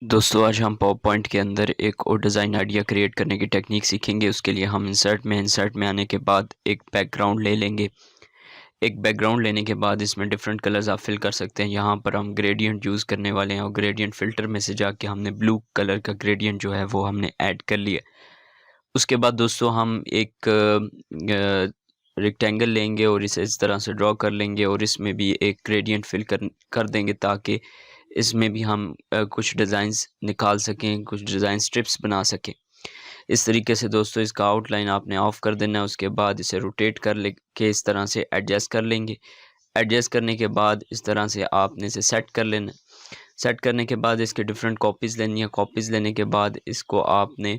दोस्तों आज हम पावर पॉइंट के अंदर एक और डिज़ाइन आइडिया क्रिएट करने की टेक्निक सीखेंगे। उसके लिए हम इंसर्ट में आने के बाद एक बैकग्राउंड ले लेंगे। एक बैकग्राउंड लेने के बाद इसमें डिफरेंट कलर्स आप फिल कर सकते हैं। यहाँ पर हम ग्रेडियंट यूज़ करने वाले हैं और ग्रेडियंट फ़िल्टर में से जाके हमने ब्लू कलर का ग्रेडियंट जो है वो हमने ऐड कर लिया। उसके बाद दोस्तों हम एक रेक्टेंगल लेंगे और इसे इस तरह से ड्रॉ कर लेंगे और इसमें भी एक ग्रेडियंट फिल कर देंगे ताकि इसमें भी हम कुछ डिज़ाइंस निकाल सकें, कुछ डिज़ाइन स्ट्रिप्स बना सकें। इस तरीके से दोस्तों इसका आउटलाइन आपने ऑफ़ कर देना है। उसके बाद इसे रोटेट कर ले के इस तरह से एडजस्ट कर लेंगे। एडजस्ट करने के बाद इस तरह से आपने इसे सेट कर लेना है। सेट करने के बाद इसके डिफरेंट कॉपीज़ लेनी है। कॉपीज़ लेने के बाद इसको आपने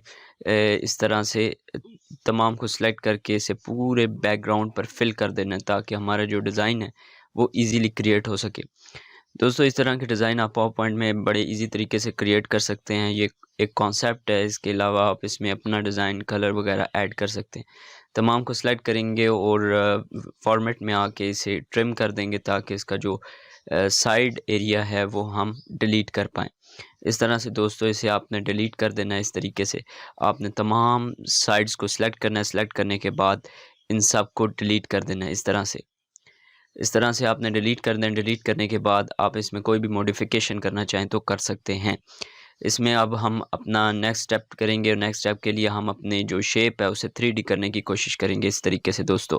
इस तरह से तमाम को सिलेक्ट करके इसे पूरे बैकग्राउंड पर फिल कर देना है ताकि हमारा जो डिज़ाइन है वो ईज़िली क्रिएट हो सके। दोस्तों इस तरह के डिज़ाइन आप पावर पॉइंट में बड़े ईज़ी तरीके से क्रिएट कर सकते हैं। ये एक कॉन्सेप्ट है। इसके अलावा आप इसमें अपना डिज़ाइन, कलर वगैरह ऐड कर सकते हैं। तमाम को सिलेक्ट करेंगे और फॉर्मेट में आके इसे ट्रिम कर देंगे ताकि इसका जो साइड एरिया है वो हम डिलीट कर पाएँ। इस तरह से दोस्तों इसे आपने डिलीट कर देना है। इस तरीके से आपने तमाम साइड्स को सिलेक्ट करना है। सिलेक्ट करने के बाद इन सब को डिलीट कर देना है इस तरह से आपने डिलीट कर दें। डिलीट करने के बाद आप इसमें कोई भी मॉडिफ़िकेशन करना चाहें तो कर सकते हैं। इसमें अब हम अपना नेक्स्ट स्टेप करेंगे और नेक्स्ट स्टेप के लिए हम अपने जो शेप है उसे 3D करने की कोशिश करेंगे। इस तरीके से दोस्तों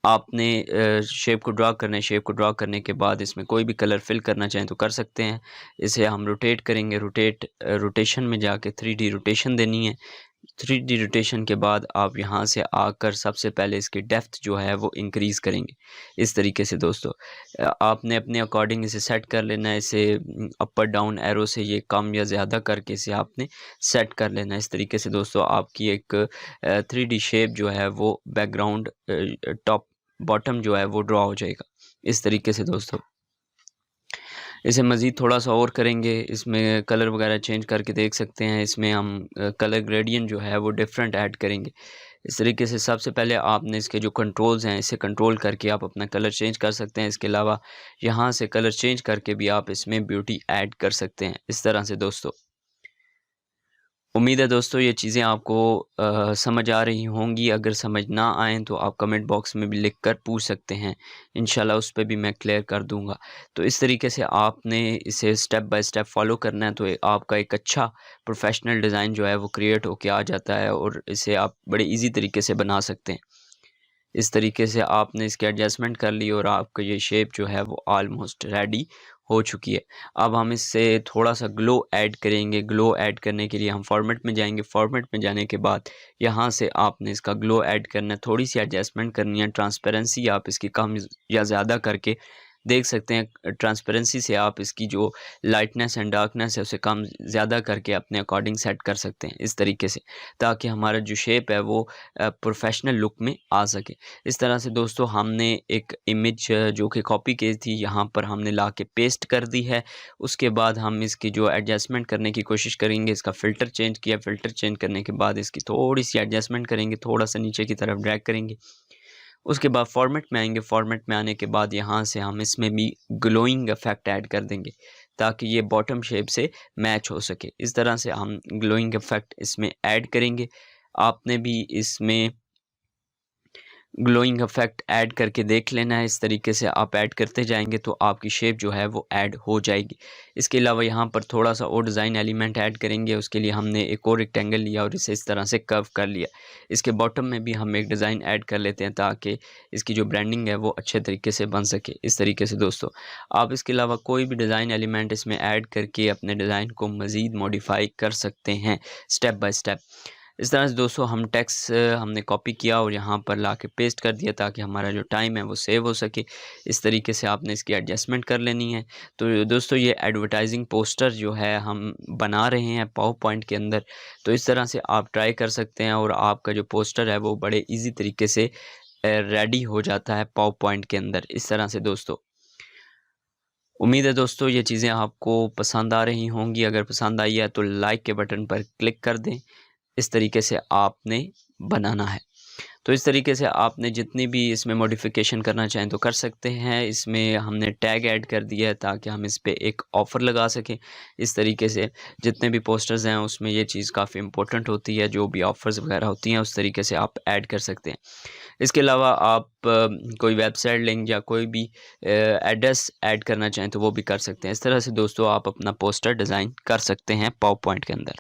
आपने शेप को ड्रा करना है। शेप को ड्रा करने के बाद इसमें कोई भी कलर फिल करना चाहें तो कर सकते हैं। इसे हम रोटेट करेंगे। रोटेशन में जाके 3D रोटेशन देनी है। 3D रोटेशन के बाद आप यहाँ से आकर सबसे पहले इसकी डेप्थ जो है वो इंक्रीज़ करेंगे। इस तरीके से दोस्तों आपने अपने अकॉर्डिंग इसे सेट कर लेना है। इसे अपर डाउन एरो से ये कम या ज़्यादा करके इसे आपने सेट कर लेना है। इस तरीके से दोस्तों आपकी एक 3D शेप जो है वो बैकग्राउंड टॉप बॉटम जो है वो ड्रॉ हो जाएगा। इस तरीके से दोस्तों इसे मज़ीद थोड़ा-सा और करेंगे। इसमें कलर वगैरह चेंज करके देख सकते हैं। इसमें हम कलर ग्रेडियंट जो है वो डिफरेंट ऐड करेंगे। इस तरीके से सबसे पहले आपने इसके जो कंट्रोल्स हैं इसे कंट्रोल करके आप अपना कलर चेंज कर सकते हैं। इसके अलावा यहाँ से कलर चेंज करके भी आप इसमें ब्यूटी ऐड कर सकते हैं। इस तरह से दोस्तों उम्मीद है दोस्तों ये चीज़ें आपको समझ आ रही होंगी। अगर समझ ना आएँ तो आप कमेंट बॉक्स में भी लिख कर पूछ सकते हैं। इंशाल्लाह उस पे भी मैं क्लियर कर दूँगा। तो इस तरीके से आपने इसे स्टेप बाय स्टेप फ़ॉलो करना है तो आपका एक अच्छा प्रोफ़ेशनल डिज़ाइन जो है वो क्रिएट होके आ जाता है और इसे आप बड़े ईज़ी तरीके से बना सकते हैं। इस तरीके से आपने इसकी एडजस्टमेंट कर ली और आपका ये शेप जो है वो ऑलमोस्ट रेडी हो चुकी है। अब हम इससे थोड़ा-सा ग्लो ऐड करेंगे। ग्लो ऐड करने के लिए हम फॉर्मेट में जाएँगे। फॉर्मेट में जाने के बाद यहाँ से आपने इसका ग्लो ऐड करना है। थोड़ी-सी एडजस्टमेंट करनी है। ट्रांसपेरेंसी आप इसकी कम या ज़्यादा करके देख सकते हैं। ट्रांसपेरेंसी से आप इसकी जो लाइटनेस एंड डार्कनेस है उसे कम ज़्यादा करके अपने अकॉर्डिंग सेट कर सकते हैं इस तरीके से, ताकि हमारा जो शेप है वो प्रोफ़ेशनल लुक में आ सके। इस तरह से दोस्तों हमने एक इमेज जो कि कॉपी की थी यहाँ पर हमने ला के पेस्ट कर दी है। उसके बाद हम इसकी जो एडजस्टमेंट करने की कोशिश करेंगे। इसका फ़िल्टर चेंज किया। फ़िल्टर चेंज करने के बाद इसकी थोड़ी-सी एडजस्टमेंट करेंगे। थोड़ा-सा नीचे की तरफ ड्रैग करेंगे। उसके बाद फॉर्मेट में आएँगे। फॉर्मेट में आने के बाद यहाँ से हम इसमें भी ग्लोइंग इफ़ेक्ट ऐड कर देंगे ताकि ये बॉटम शेप से मैच हो सके। इस तरह से हम ग्लोइंग इफ़ेक्ट इसमें ऐड करेंगे। आपने भी इसमें ग्लोइंग इफ़ेक्ट ऐड करके देख लेना है। इस तरीके से आप ऐड करते जाएँगे तो आपकी शेप जो है वो ऐड हो जाएगी। इसके अलावा यहाँ पर थोड़ा-सा और डिज़ाइन एलिमेंट ऐड करेंगे। उसके लिए हमने एक और रेक्टेंगल लिया और इसे इस तरह से कर्व कर लिया। इसके बॉटम में भी हम एक डिज़ाइन ऐड कर लेते हैं ताकि इसकी जो ब्रांडिंग है वो अच्छे तरीके से बन सके। इस तरीके से दोस्तों आप इसके अलावा कोई भी डिज़ाइन एलिमेंट इसमें ऐड करके अपने डिज़ाइन को मज़ीद मॉडिफ़ाई कर सकते हैं स्टेप बाय स्टेप। इस तरह से दोस्तों हम टेक्स्ट हमने कॉपी किया और यहाँ पर लाके पेस्ट कर दिया ताकि हमारा जो टाइम है वो सेव हो सके। इस तरीके से आपने इसकी एडजस्टमेंट कर लेनी है। तो दोस्तों ये एडवर्टाइजिंग पोस्टर जो है हम बना रहे हैं पावर पॉइंट के अंदर। तो इस तरह से आप ट्राई कर सकते हैं और आपका जो पोस्टर है वो बड़े ईज़ी तरीके से रेडी हो जाता है पावर पॉइंट के अंदर। इस तरह से दोस्तों उम्मीद है दोस्तों ये चीज़ें आपको पसंद आ रही होंगी। अगर पसंद आई है तो लाइक के बटन पर क्लिक कर दें। इस तरीके से आपने बनाना है। तो इस तरीके से आपने जितनी भी इसमें मॉडिफ़िकेशन करना चाहें तो कर सकते हैं। इसमें हमने टैग ऐड कर दिया है ताकि हम इस पे एक ऑफ़र लगा सकें। इस तरीके से जितने भी पोस्टर्स हैं उसमें ये चीज़ काफ़ी इम्पोर्टेंट होती है, जो भी ऑफ़र्स वगैरह होती हैं उस तरीके से आप ऐड कर सकते हैं। इसके अलावा आप कोई वेबसाइट लिंक या कोई भी एड्रेस ऐड करना चाहें तो वो भी कर सकते हैं। इस तरह से दोस्तों आप अपना पोस्टर डिज़ाइन कर सकते हैं पावर पॉइंट के अंदर।